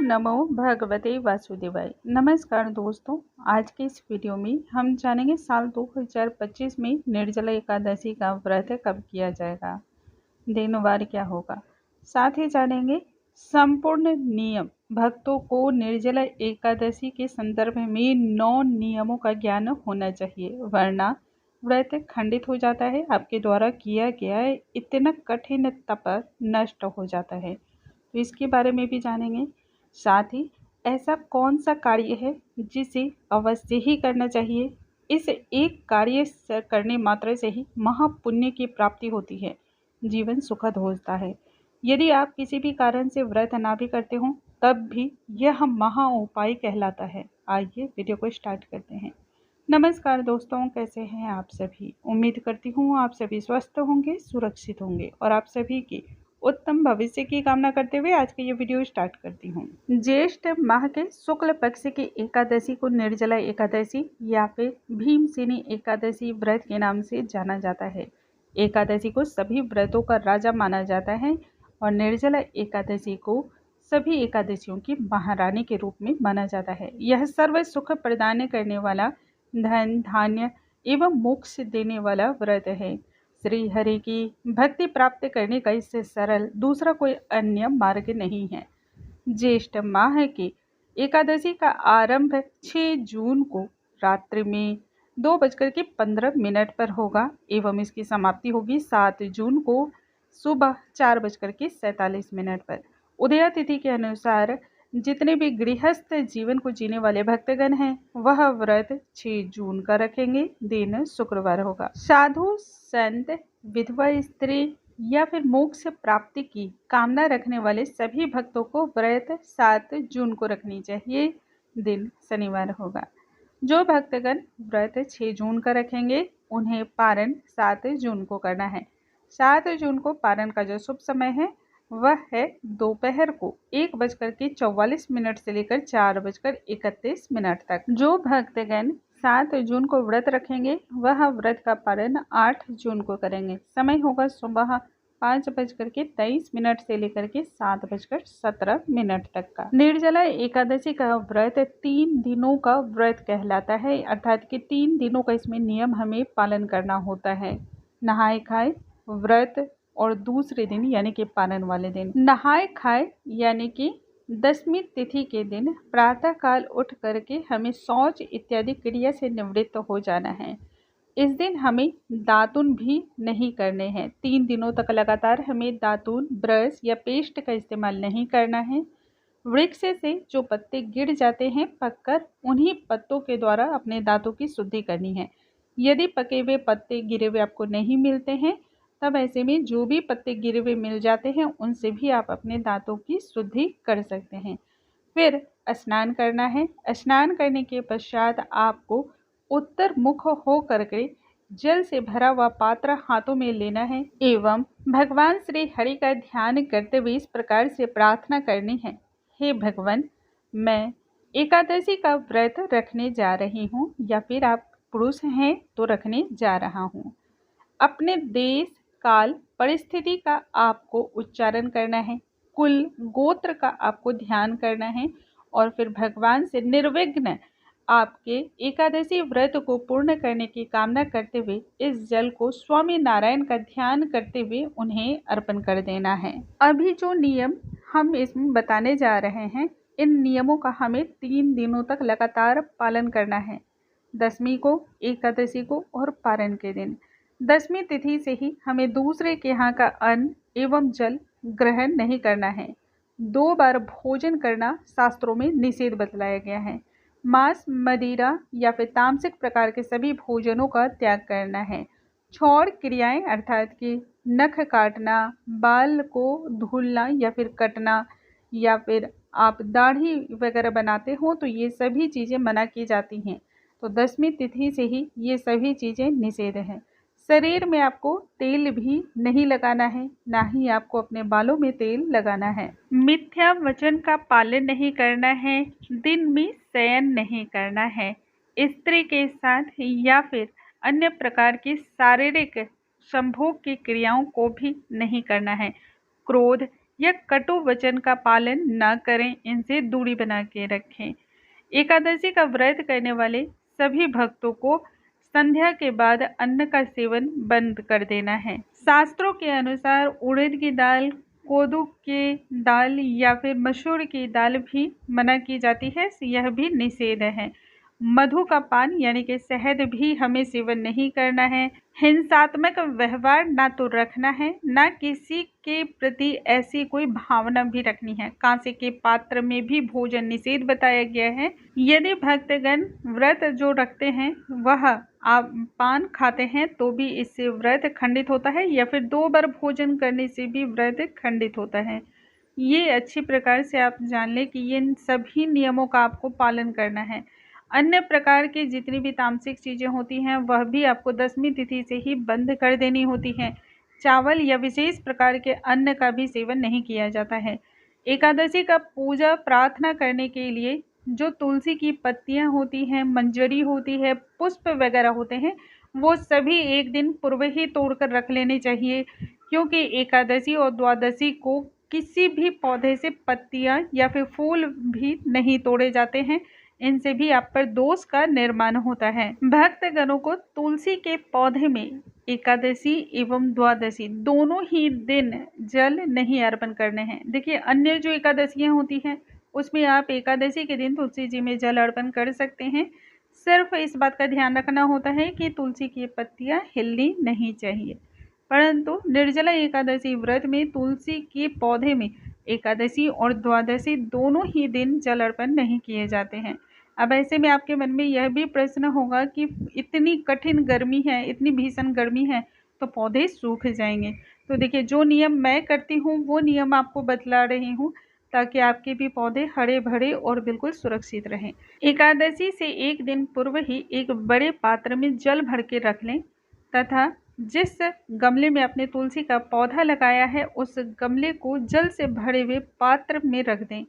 नमो भगवते वासुदेवाय। नमस्कार दोस्तों, आज के इस वीडियो में हम जानेंगे साल 2025 में निर्जला एकादशी का व्रत कब किया जाएगा, दिनवार क्या होगा। साथ ही जानेंगे संपूर्ण नियम। भक्तों को निर्जला एकादशी के संदर्भ में 9 नियमों का ज्ञान होना चाहिए, वरना व्रत खंडित हो जाता है, आपके द्वारा किया गया इतना कठिन तप नष्ट हो जाता है। तो इसके बारे में भी जानेंगे। साथ ही ऐसा कौन सा कार्य है जिसे अवश्य ही करना चाहिए। इस एक कार्य करने मात्र से ही महापुण्य की प्राप्ति होती है, जीवन सुखद होता है। यदि आप किसी भी कारण से व्रत ना भी करते हो तब भी यह महा उपाय कहलाता है। आइए वीडियो को स्टार्ट करते हैं। नमस्कार दोस्तों, कैसे हैं आप सभी। उम्मीद करती हूँ आप सभी स्वस्थ होंगे, सुरक्षित होंगे और आप सभी की उत्तम भविष्य की कामना करते हुए आज की ये वीडियो स्टार्ट करती हूँ। ज्येष्ठ माह के शुक्ल पक्ष की एकादशी को निर्जला एकादशी या फिर भीमसेनी एकादशी व्रत के नाम से जाना जाता है। एकादशी को सभी व्रतों का राजा माना जाता है और निर्जला एकादशी को सभी एकादशियों की महारानी के रूप में माना जाता है। यह सर्व सुख प्रदान करने वाला, धन धान्य एवं मोक्ष देने वाला व्रत है। श्री हरि की भक्ति प्राप्त करने का इससे सरल दूसरा कोई अन्य मार्ग नहीं है। ज्येष्ठ माह की एकादशी का आरंभ 6 जून को रात्रि में 2:15 पर होगा एवं इसकी समाप्ति होगी 7 जून को सुबह 4:47 पर। उदया तिथि के अनुसार जितने भी गृहस्थ जीवन को जीने वाले भक्तगण हैं वह व्रत 6 जून का रखेंगे। दिन शुक्रवार होगा। साधु संत, विधवा स्त्री या फिर मोक्ष प्राप्ति की कामना रखने वाले सभी भक्तों को व्रत 7 जून को रखनी चाहिए। दिन शनिवार होगा। जो भक्तगण व्रत 6 जून का रखेंगे उन्हें पारण 7 जून को करना है। 7 जून को पारण का जो शुभ समय है वह है दोपहर को 1:44 से लेकर 4:31 तक। जो भक्तगण 7 जून को व्रत रखेंगे वह व्रत का पारण 8 जून को करेंगे। समय होगा सुबह 5:23 से लेकर के 7:17 तक का। निर्जला एकादशी का व्रत 3 दिनों का व्रत कहलाता है, अर्थात कि 3 दिनों का इसमें नियम हमें पालन करना होता है। नहाए खाए व्रत और दूसरे दिन यानी कि पारण वाले दिन। नहाए खाए यानी कि 10वीं तिथि के दिन प्रातः काल उठ करके हमें शौच इत्यादि क्रिया से निवृत्त हो जाना है। इस दिन हमें दातुन भी नहीं करने हैं। 3 दिनों तक लगातार हमें दातुन, ब्रश या पेस्ट का इस्तेमाल नहीं करना है। वृक्ष से जो पत्ते गिर जाते हैं पककर, उन्हीं पत्तों के द्वारा अपने दांतों की शुद्धि करनी है। यदि पके हुए पत्ते गिरे हुए आपको नहीं मिलते हैं तब ऐसे में जो भी पत्ते गिरे हुए मिल जाते हैं उनसे भी आप अपने दांतों की शुद्धि कर सकते हैं। फिर स्नान करना है। स्नान करने के पश्चात आपको उत्तर मुख हो करके जल से भरा हुआ पात्र हाथों में लेना है एवं भगवान श्री हरि का ध्यान करते हुए इस प्रकार से प्रार्थना करनी है। हे भगवान, मैं एकादशी का व्रत रखने जा रही हूँ, या फिर आप पुरुष हैं तो रखने जा रहा हूँ। अपने देश काल परिस्थिति का आपको उच्चारण करना है, कुल गोत्र का आपको ध्यान करना है और फिर भगवान से निर्विघ्न आपके एकादशी व्रत को पूर्ण करने की कामना करते हुए इस जल को स्वामी नारायण का ध्यान करते हुए उन्हें अर्पण कर देना है। अभी जो नियम हम इसमें बताने जा रहे हैं, इन नियमों का हमें 3 दिनों तक लगातार पालन करना है। 10वीं को, एकादशी को और पारण के दिन। 10वीं तिथि से ही हमें दूसरे के यहाँ का अन्न एवं जल ग्रहण नहीं करना है। 2 बार भोजन करना शास्त्रों में निषेध बतलाया गया है। मांस, मदिरा या फिर तामसिक प्रकार के सभी भोजनों का त्याग करना है। छौड़ क्रियाएं अर्थात कि नख काटना, बाल को धुलना या फिर कटना, या फिर आप दाढ़ी वगैरह बनाते हो तो ये सभी चीज़ें मना की जाती हैं। तो 10वीं तिथि से ही ये सभी चीज़ें निषेध हैं। शरीर में आपको तेल भी नहीं लगाना है, ना ही आपको अपने बालों में तेल लगाना है। मिथ्या वचन का पालन नहीं करना है। दिन में शयन नहीं करना है। स्त्री के साथ या फिर अन्य प्रकार की शारीरिक संभोग की क्रियाओं को भी नहीं करना है। क्रोध या कटु वचन का पालन न करें, इनसे दूरी बना के रखें। एकादशी का व्रत करने वाले सभी भक्तों को संध्या के बाद अन्न का सेवन बंद कर देना है। शास्त्रों के अनुसार उड़द की दाल, कोदू की दाल या फिर मसूर की दाल भी मना की जाती है, यह भी निषेध है। मधु का पान यानी कि शहद भी हमें सेवन नहीं करना है। हिंसात्मक व्यवहार ना तो रखना है, ना किसी के प्रति ऐसी कोई भावना भी रखनी है। कांसे के पात्र में भी भोजन निषेध बताया गया है। यदि भक्तगण व्रत जो रखते हैं वह आप पान खाते हैं तो भी इससे व्रत खंडित होता है, या फिर 2 बार भोजन करने से भी व्रत खंडित होता है। ये अच्छी प्रकार से आप जान लें कि इन सभी नियमों का आपको पालन करना है। अन्य प्रकार की जितनी भी तामसिक चीज़ें होती हैं वह भी आपको 10वीं तिथि से ही बंद कर देनी होती हैं। चावल या विशेष प्रकार के अन्न का भी सेवन नहीं किया जाता है। एकादशी का पूजा प्रार्थना करने के लिए जो तुलसी की पत्तियां होती हैं, मंजरी होती है, पुष्प वगैरह होते हैं, वो सभी एक दिन पूर्व ही तोड़कर रख लेने चाहिए, क्योंकि एकादशी और द्वादशी को किसी भी पौधे से पत्तियां या फिर फूल भी नहीं तोड़े जाते हैं। इनसे भी आप पर दोष का निर्माण होता है। भक्तगणों को तुलसी के पौधे में एकादशी एवं द्वादशी दोनों ही दिन जल नहीं अर्पण करने हैं। देखिए, अन्य जो एकादशियां होती हैं उसमें आप एकादशी के दिन तुलसी जी में जल अर्पण कर सकते हैं। सिर्फ इस बात का ध्यान रखना होता है कि तुलसी की पत्तियां हिलनी नहीं चाहिए। परंतु निर्जला एकादशी व्रत में तुलसी के पौधे में एकादशी और द्वादशी दोनों ही दिन जल अर्पण नहीं किए जाते हैं। अब ऐसे में आपके मन में यह भी प्रश्न होगा कि इतनी कठिन गर्मी है, इतनी भीषण गर्मी है, तो पौधे सूख जाएंगे। तो देखिए, जो नियम मैं करती हूँ वो नियम आपको बतला रही हूँ, ताकि आपके भी पौधे हरे भरे और बिल्कुल सुरक्षित रहें। एकादशी से एक दिन पूर्व ही एक बड़े पात्र में जल भर के रख लें तथा जिस गमले में आपने तुलसी का पौधा लगाया है उस गमले को जल से भरे हुए पात्र में रख दें।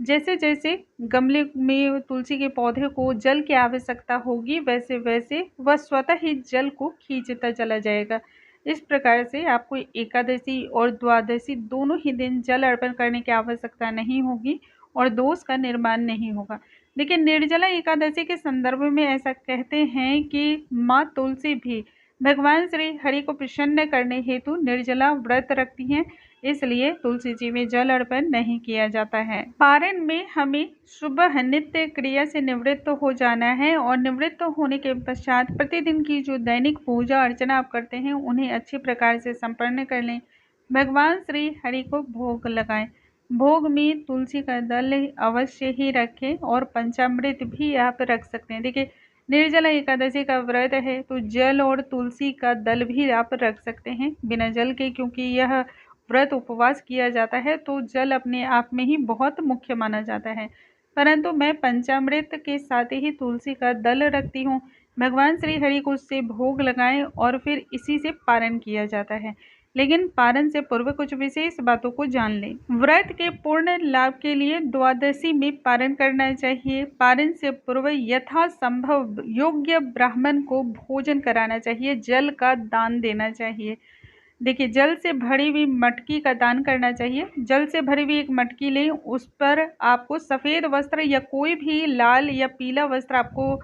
जैसे जैसे गमले में तुलसी के पौधे को जल की आवश्यकता होगी वैसे वैसे वह स्वतः ही जल को खींचता चला जाएगा। इस प्रकार से आपको एकादशी और द्वादशी दोनों ही दिन जल अर्पण करने की आवश्यकता नहीं होगी और दोष का निर्माण नहीं होगा। लेकिन निर्जला एकादशी के संदर्भ में ऐसा कहते हैं कि माँ तुलसी भी भगवान श्री हरि को प्रसन्न करने हेतु निर्जला व्रत रखती हैं, इसलिए तुलसी जी में जल अर्पण नहीं किया जाता है। पारण में हमें सुबह नित्य क्रिया से निवृत्त हो जाना है और निवृत्त होने के पश्चात प्रतिदिन की जो दैनिक पूजा अर्चना आप करते हैं उन्हें अच्छी प्रकार से संपन्न कर लें। भगवान श्री हरि को भोग लगाएं। भोग में तुलसी का दल अवश्य ही रखें और पंचामृत भी आप रख सकते हैं। देखिए, निर्जला एकादशी का व्रत है तो जल और तुलसी का दल भी आप रख सकते हैं बिना जल के, क्योंकि यह व्रत उपवास किया जाता है तो जल अपने आप में ही बहुत मुख्य माना जाता है। परंतु मैं पंचामृत के साथ ही तुलसी का दल रखती हूँ। भगवान श्री हरि को उससे भोग लगाएं और फिर इसी से पारण किया जाता है। लेकिन पारण से पूर्व कुछ विशेष बातों को जान लें। व्रत के पूर्ण लाभ के लिए द्वादशी में पारण करना चाहिए। पारण से पूर्व यथासंभव योग्य ब्राह्मण को भोजन कराना चाहिए, जल का दान देना चाहिए। देखिए, जल से भरी हुई मटकी का दान करना चाहिए। जल से भरी हुई एक मटकी लें, उस पर आपको सफ़ेद वस्त्र या कोई भी लाल या पीला वस्त्र आपको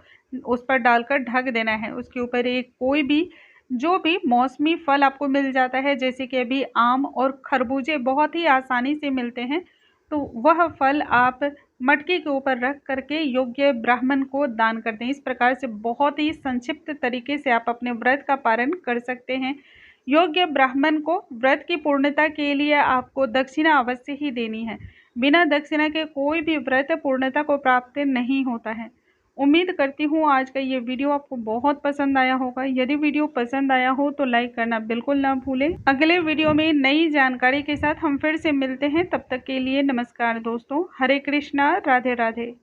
उस पर डालकर ढक देना है। उसके ऊपर एक कोई भी जो भी मौसमी फल आपको मिल जाता है, जैसे कि अभी आम और खरबूजे बहुत ही आसानी से मिलते हैं, तो वह फल आप मटकी के ऊपर रख करके योग्य ब्राह्मण को दान कर दें। इस प्रकार से बहुत ही संक्षिप्त तरीके से आप अपने व्रत का पालन कर सकते हैं। योग्य ब्राह्मण को व्रत की पूर्णता के लिए आपको दक्षिणा अवश्य ही देनी है। बिना दक्षिणा के कोई भी व्रत पूर्णता को प्राप्त नहीं होता है। उम्मीद करती हूँ आज का ये वीडियो आपको बहुत पसंद आया होगा। यदि वीडियो पसंद आया हो तो लाइक करना बिल्कुल ना भूलें। अगले वीडियो में नई जानकारी के साथ हम फिर से मिलते हैं। तब तक के लिए नमस्कार दोस्तों। हरे कृष्णा, राधे राधे।